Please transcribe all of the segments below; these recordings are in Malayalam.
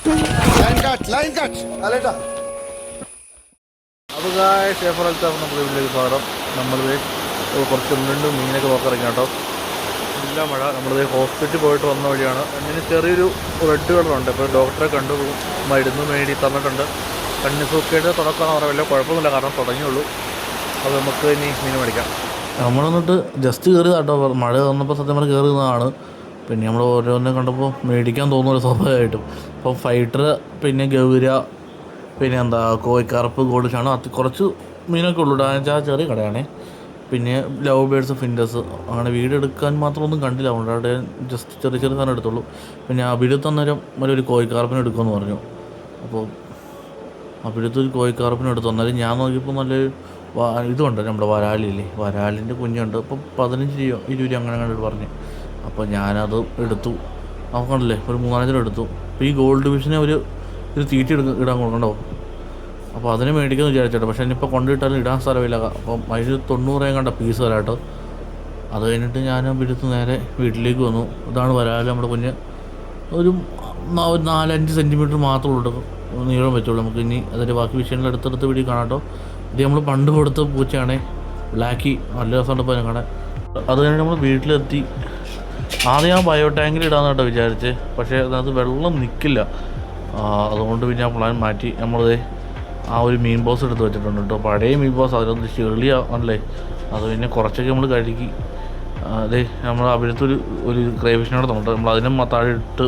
അപ്പോൾ നമ്മുടെ വീട്ടിലേക്ക് സ്വാഗതം. നമ്മളിത് കുറച്ച് രണ്ട് മീനൊക്കെ നോക്കിറങ്ങി കേട്ടോ. നല്ല മഴ. നമ്മളിത് ഹോസ്പിറ്റലിൽ പോയിട്ട് വന്ന വഴിയാണ്. അതിന് ചെറിയൊരു റെഡ് കളറുണ്ട്. ഇപ്പോൾ ഡോക്ടറെ കണ്ടു മരുന്ന് മേടി തന്നിട്ടുണ്ട്. കണ്ണിസൂക്കേട് തുടക്കമെന്ന് പറയാൻ വലിയ കുഴപ്പമൊന്നുമില്ല, കാരണം തുടങ്ങിയുള്ളൂ. അപ്പോൾ നമുക്ക് ഇനി മീൻ മേടിക്കാം. നമ്മൾ വന്നിട്ട് ജസ്റ്റ് കയറി കേട്ടോ. മഴ വന്നപ്പോൾ സത്യം പറഞ്ഞാൽ കയറുന്നതാണ്. പിന്നെ നമ്മൾ ഓരോന്നെ കണ്ടപ്പോൾ മേടിക്കാൻ തോന്നുമല്ലോ സ്വാഭാവികമായിട്ടും. അപ്പോൾ ഫൈറ്റർ, പിന്നെ ഗൗര, പിന്നെ എന്താ കോഴിക്കറുപ്പ്, ഗോൾഡ് ഷാണ്, കുറച്ച് മീനൊക്കെ ഉള്ളൂ. ആ ചെറിയ കടയാണേ. പിന്നെ ലവ് ബേഡ്സ്, ഫിൻഡേഴ്സ് അങ്ങനെ വീടെടുക്കാൻ മാത്രമൊന്നും കണ്ടില്ല. അതുകൊണ്ട് അവിടെ ജസ്റ്റ് ചെറിയ ചെറിയ സാധനം എടുത്തുള്ളൂ. പിന്നെ അവിടുത്തെ അന്നേരം ഒരു കോഴിക്കറുപ്പിന് എടുക്കുമെന്ന് പറഞ്ഞു. അപ്പോൾ അവിടുത്തെ ഒരു കോഴിക്കറുപ്പിന് എടുത്തു. അന്നേരം ഞാൻ നോക്കിയപ്പോൾ നല്ലൊരു ഇതുണ്ട്, നമ്മുടെ വരാലില്ലേ, വരാലിൻ്റെ കുഞ്ഞുണ്ട്. അപ്പോൾ 15 രൂപ 20 രൂപ അങ്ങനെ കണ്ടിട്ട് പറഞ്ഞു. അപ്പോൾ ഞാനത് എടുത്തു. നോക്കണ്ടല്ലേ, ഒരു 3-4 എടുത്തു. അപ്പോൾ ഈ ഗോൾഡ് ഫിഷിനെ ഒരു തീറ്റ ഇടാൻ കൊടുക്കണ്ടോ. അപ്പോൾ അതിനെ മേടിക്കുമെന്ന് വിചാരിച്ചോട്ടെ. പക്ഷേ ഇനിയിപ്പോൾ കൊണ്ടിട്ടാലും ഇടാൻ സ്ഥലമില്ല. അപ്പം അതിൽ 90 കണ്ട പീസ് വരാട്ടോ. അത് കഴിഞ്ഞിട്ട് ഞാൻ പിടിച്ച് നേരെ വീട്ടിലേക്ക് വന്നു. ഇതാണ് വരാൽ, നമ്മുടെ കുഞ്ഞ്. ഒരു 4-5 സെൻറ്റിമീറ്റർ മാത്രമേ ഉള്ളൂ നീളം വെച്ചോളൂ. നമുക്ക് ഇനി അതിൻ്റെ ബാക്കി വിഷയങ്ങൾ എടുത്തെടുത്ത് വീഡിയോ കാണാം കേട്ടോ. ഇത് നമ്മൾ പണ്ട് കൊടുത്ത പൂച്ചയാണേ, ബ്ലാക്കി. നല്ല രസമുണ്ട് ഇപ്പോൾ കാണാൻ. അത് കഴിഞ്ഞ് നമ്മൾ വീട്ടിലെത്തി. ആദ്യം ഞാൻ ബയോ ടാങ്കിൽ ഇടാമെന്ന് കേട്ടോ വിചാരിച്ച്. പക്ഷേ അതിനകത്ത് വെള്ളം നിൽക്കില്ല. അതുകൊണ്ട് പിന്നെ ആ പ്ലാൻ മാറ്റി. നമ്മളത് ആ ഒരു മീൻ ബോക്സ് എടുത്ത് വെച്ചിട്ടുണ്ട് കേട്ടോ. പഴയ മീൻ ബോക്സ്, അതിനകത്ത് ചെളിയാണല്ലേ. അത് പിന്നെ കുറച്ചൊക്കെ നമ്മൾ കഴുകി. അതെ, നമ്മൾ അവിടുത്തെ ഒരു ക്രൈഫിഷിനോട് തോന്നുന്നുണ്ട്. നമ്മൾ അതിനെ താഴെ ഇട്ട്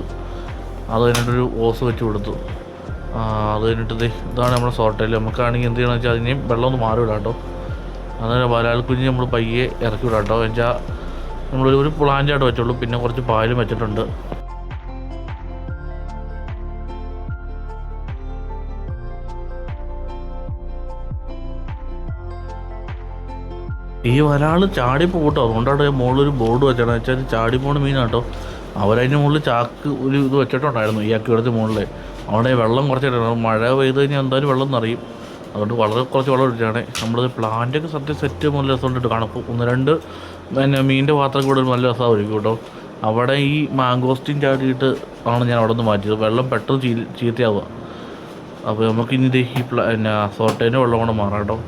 അത് കഴിഞ്ഞിട്ടൊരു ഓസ് വെച്ച് കൊടുത്തു. അത് കഴിഞ്ഞിട്ട് ഇതാണ് നമ്മുടെ സോർട്ടയിൽ. നമുക്കാണെങ്കിൽ എന്ത് ചെയ്യണമെന്ന് വെച്ചാൽ അതിനെയും വെള്ളം ഒന്ന് മാറി വിടാം കേട്ടോ. അന്നേരം വരാൽ കുഞ്ഞ് നമ്മൾ പയ്യെ ഇറക്കി വിടാം കേട്ടോ. വെച്ചാൽ നമ്മളൊരു പ്ലാന്റായിട്ട് വെച്ചുള്ളൂ. പിന്നെ കുറച്ച് പാലും വെച്ചിട്ടുണ്ട്. ഈ വരാൾ ചാടിപ്പോ കേട്ടോ. അതുകൊണ്ടാണ് മുകളിലൊരു ബോർഡ് വെച്ചാണ്. വെച്ചാൽ ചാടിപ്പോണ മീനാട്ടോ. അവരതിൻ്റെ മുകളിൽ ചാക്ക് ഒരു ഇത് വെച്ചിട്ടുണ്ടായിരുന്നു ഈ അക്കിടത്ത് മുകളിൽ. അവിടെ വെള്ളം കുറച്ചിട്ടാണ്. മഴ പെയ്ത് കഴിഞ്ഞാൽ എന്തായാലും വെള്ളം നിറയും. അതുകൊണ്ട് വളരെ കുറച്ച് വെള്ളം ഇട്ടിട്ടാണ്. നമ്മളത് പ്ലാന്റൊക്കെ സത്യം സെറ്റ് നല്ല രസമുണ്ടിട്ട് കാണും. 1-2 പിന്നെ മീനിൻ്റെ പാത്രം കൂടെ നല്ല രസമായിരിക്കും കേട്ടോ. അവിടെ ഈ മാങ്കോസ്റ്റിൻ ചാടിയിട്ട് ആണ് ഞാൻ അവിടെ നിന്ന് മാറ്റിയത്. വെള്ളം പെട്ടെന്ന് ചീത്തയാവുക. അപ്പോൾ നമുക്കിനി ഈ പിന്നെ സോട്ടേൻ്റെ വെള്ളം കൊണ്ട് മാറാം കേട്ടോ.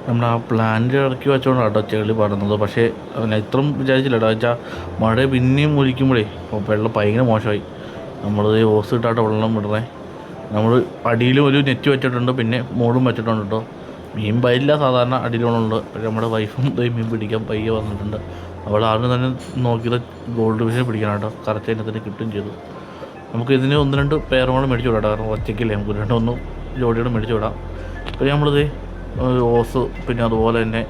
നമ്മൾ ആ പ്ലാന്റ് ഇറക്കി വെച്ചോണ്ടാണ് കേട്ടോ ചെളി പടർന്നത്. പക്ഷേ ഇത്രയും വിചാരിച്ചില്ല കേട്ടോ. വെച്ചാൽ മഴ പിന്നെയും ഒലിക്കുമ്പോഴേ വെള്ളം ഭയങ്കര മോശമായി. നമ്മളത് ഓസ് ഇട്ടാട്ടോ വെള്ളം വിടണേ. നമ്മൾ അടിയിലും ഒരു നെറ്റ് വെച്ചിട്ടുണ്ട്, പിന്നെ മുകളിലും വെച്ചിട്ടുണ്ട് കേട്ടോ. മീൻ പയില്ല സാധാരണ അടിയിലുണ്ട്. പക്ഷേ നമ്മുടെ വൈഫും മീൻ പിടിക്കാൻ പയ്യെ വന്നിട്ടുണ്ട്. അവൾ ആദ്യം തന്നെ നോക്കിയത് ഗോൾഡ് ഫിഷിനെ പിടിക്കണം കേട്ടോ. കറക്റ്റ് അതിനെ തന്നെ കിട്ടുകയും ചെയ്തു. നമുക്ക് ഇതിന് 1-2 പേരോളം മേടിച്ചു വിടാം. കാരണം ഒറ്റയ്ക്കില്ലേ, നമുക്ക് 2-1 ജോഡിയോടെ മേടിച്ചു വിടാം. പിന്നെ നമ്മളിത് ഓസ്, പിന്നെ അതുപോലെ തന്നെ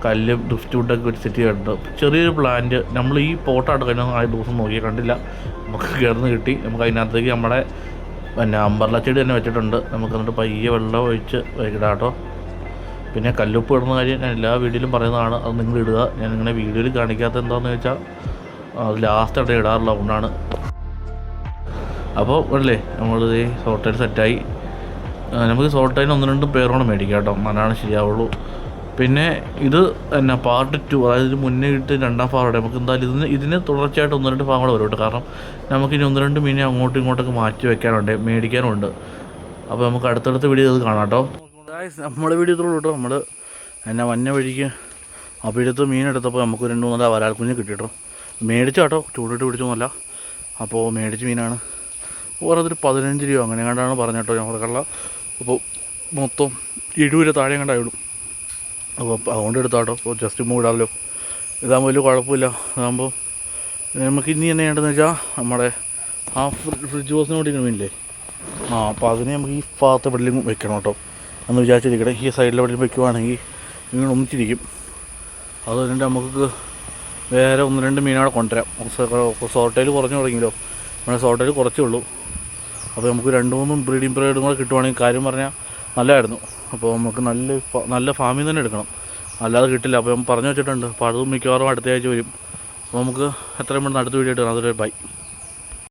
കല്ല്, ഡ്രിഫ്റ്റ് വുഡൊക്കെ ഒരു സെറ്റ് ചെയ്തിട്ടുണ്ട്. ചെറിയൊരു പ്ലാന്റ് നമ്മൾ ഈ പോട്ടായിട്ട് കഴിഞ്ഞാൽ ആ ദിവസം നോക്കിയാൽ കണ്ടില്ല. നമുക്ക് കിടന്ന് കിട്ടി. നമുക്ക് അതിനകത്തേക്ക് നമ്മുടെ പിന്നെ അമ്പർല ചെടി തന്നെ വെച്ചിട്ടുണ്ട്. നമുക്ക് എന്നിട്ട് പയ്യെ വെള്ളം ഒഴിച്ച് ഇടാം കേട്ടോ. പിന്നെ കല്ലുപ്പ് ഇടുന്ന കാര്യം ഞാൻ എല്ലാ വീഡിയോയിലും പറയുന്നതാണ്. അത് നിങ്ങൾ ഇടുക. ഞാൻ ഇങ്ങനെ വീഡിയോയിൽ കാണിക്കാത്ത എന്താണെന്ന് വെച്ചാൽ അത് ലാസ്റ്റ് ഇടാറുള്ള അതുകൊണ്ടാണ്. അപ്പോൾ അല്ലേ നമ്മളിത് സോട്ടയിൽ സെറ്റായി. നമുക്ക് സോട്ടയിൽ 1-2 പേരോളം മേടിക്കാം കേട്ടോ. എന്നാലാണ് ശരിയാവുള്ളൂ. പിന്നെ ഇത് എന്നാ പാർട്ട് 2, അതായത് മുന്നേ ഇട്ട് 2ാം ഭാഗം നമുക്ക് എന്തായാലും ഇതിന് തുടർച്ചയായിട്ട് 1-2 ഭാഗങ്ങൾ വരും കേട്ടോ. കാരണം നമുക്കിനി 1-2 മീനെ അങ്ങോട്ടും ഇങ്ങോട്ടൊക്കെ മാറ്റി വെക്കാനുണ്ട്, മേടിക്കാനുണ്ട്. അപ്പോൾ നമുക്ക് അടുത്തടുത്ത വീഡിയോ ഇത് കാണാം കേട്ടോ. നമ്മുടെ വീഡിയോ ഇത്രയുള്ളൂ കേട്ടോ. നമ്മൾ എന്നാ വന്ന വഴിക്ക് അവിടുത്തെ മീനെടുത്തപ്പോൾ നമുക്ക് 2-3 വരാൽ കുഞ്ഞ് കിട്ടിയിട്ടോ. മേടിച്ച കേട്ടോ, ചൂടിട്ട് പിടിച്ചൊന്നുമല്ല. അപ്പോൾ മേടിച്ച മീനാണ്. ഓരോരുത്തർ 15 രൂപ അങ്ങനെ കണ്ടാണ് പറഞ്ഞ കേട്ടോ ഞങ്ങൾക്കുള്ള. അപ്പോൾ മൊത്തം 70 രൂപ താഴെ കണ്ടായിടും. അപ്പോൾ അതുകൊണ്ട് എടുത്താട്ടോ. അപ്പോൾ ജസ്റ്റ് മൂടാമല്ലോ. ഇതാകുമ്പോൾ വലിയ കുഴപ്പമില്ല. അതാകുമ്പോൾ നമുക്ക് ഇനി എന്നാ ചെയ്യേണ്ടതെന്ന് വെച്ചാൽ നമ്മുടെ ആ ഫ്രിഡ്ജ് ബോക്സിനോട് മീനില്ലേ, അപ്പോൾ അതിനെ നമുക്ക് ഈ ഭാഗത്ത് എവിടെയും വെക്കണം കേട്ടോ എന്ന് വിചാരിച്ചിരിക്കട്ടെ. ഈ സൈഡിൽ എവിടെയും വെക്കുവാണെങ്കിൽ ഇങ്ങനെ ഒന്നിച്ചിരിക്കും. അത് കഴിഞ്ഞിട്ട് നമുക്ക് വേറെ 1-2 മീനോടെ കൊണ്ടുവരാം. സോട്ടയിൽ കുറഞ്ഞു തുടങ്ങിയല്ലോ. നമ്മുടെ സോട്ടയിൽ കുറച്ചേ ഉള്ളൂ. അപ്പോൾ നമുക്ക് 2-3 ബ്രീഡിങ് പീരീഡും കൂടെ കിട്ടുവാണെങ്കിൽ കാര്യം പറഞ്ഞാൽ നല്ലതായിരുന്നു. അപ്പോൾ നമുക്ക് നല്ല ഫാമിൽ തന്നെ എടുക്കണം, അല്ലാതെ കിട്ടില്ല. അപ്പോൾ ഞാൻ പറഞ്ഞു വെച്ചിട്ടുണ്ട്. അപ്പോൾ അത് മിക്കവാറും അടുത്ത ആഴ്ച വരും. അപ്പോൾ നമുക്ക് എത്രയും പെട്ടെന്ന് അടുത്ത വീഡിയോ ഇട്ടാണ്. അതൊരു ബൈ.